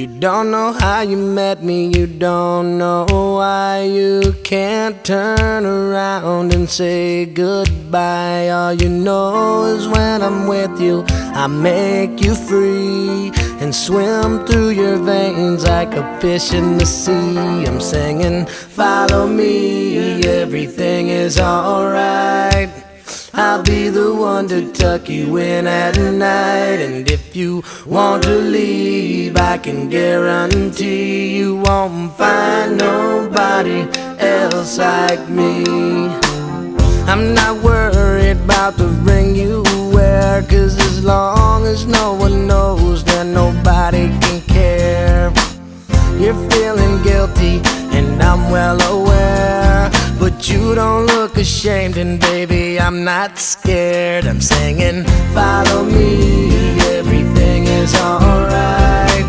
You don't know how you met me, you don't know why you can't turn around and say goodbye. All you know is when I'm with you, I make you free and swim through your veins like a fish in the sea. I'm singing, follow me, everything is alright. I'll be the one to tuck you in at night. And if you want to leave, I can guarantee you won't find nobody else like me. I'm not worried about the ring you wear, 'cause as long as no one knows, then nobody can care. You're feeling guilty and I'm well aware, but you don't look ashamed, and baby, I'm not scared. I'm singing, follow me, everything is alright.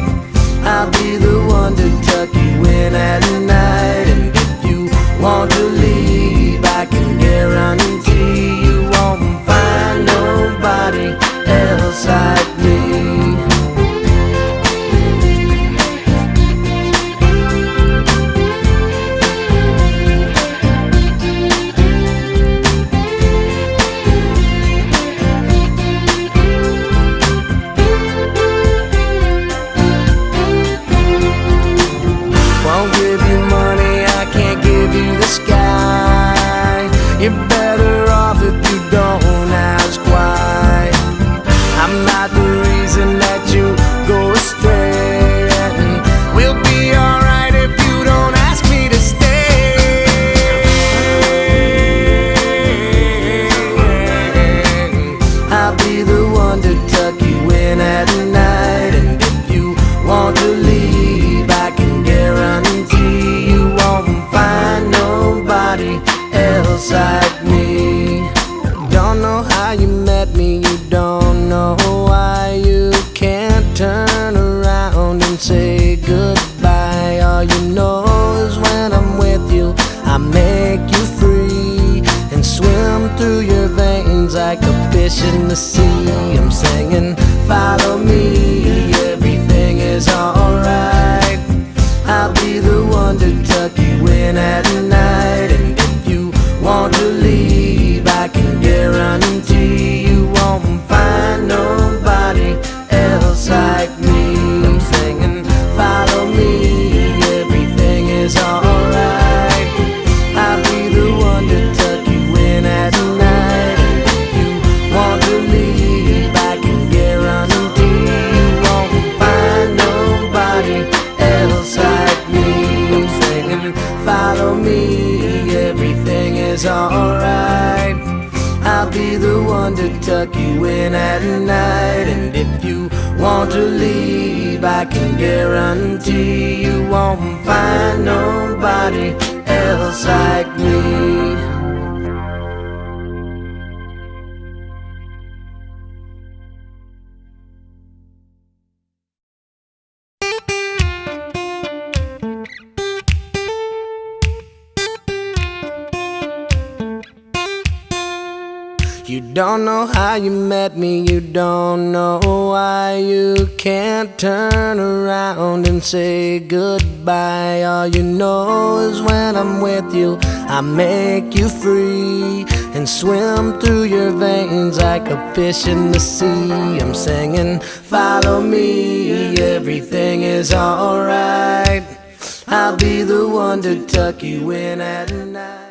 I'll be the one to tuck you in at night. And if you want to leave, I can guarantee you won't find nobody else like me. You're better off if you don't ask why. I'm not the reason that you go astray, and we'll be alright if you don't ask me to stay. I'll be the one to tuck you in at night. And if you want to leave, I can guarantee you won't find nobody else like me. Don't know how you met me, you don't know why you can't turn around and say goodbye. All you know is when I'm with you, I make you free and swim through your veins like a fish in the sea. I'm singing, follow me, everything is alright. I'll be the one to tuck you in at night. And if you want to leave, I can guarantee you won't find nobody else like me. I'm singing, follow me, everything is alright. I'll be the one to tuck you in at night. And if you want to leave, I can guarantee you won't find nobody else like me. I'm singing, follow me, everything is alright. I'll be the one to tuck you in at night. And if you want to leave, I can guarantee you won't find nobody else like me. You don't know how you met me, you don't know why you can't turn around and say goodbye. All you know is when I'm with you, I make you free and swim through your veins like a fish in the sea. I'm singing, follow me, everything is alright. I'll be the one to tuck you in at night.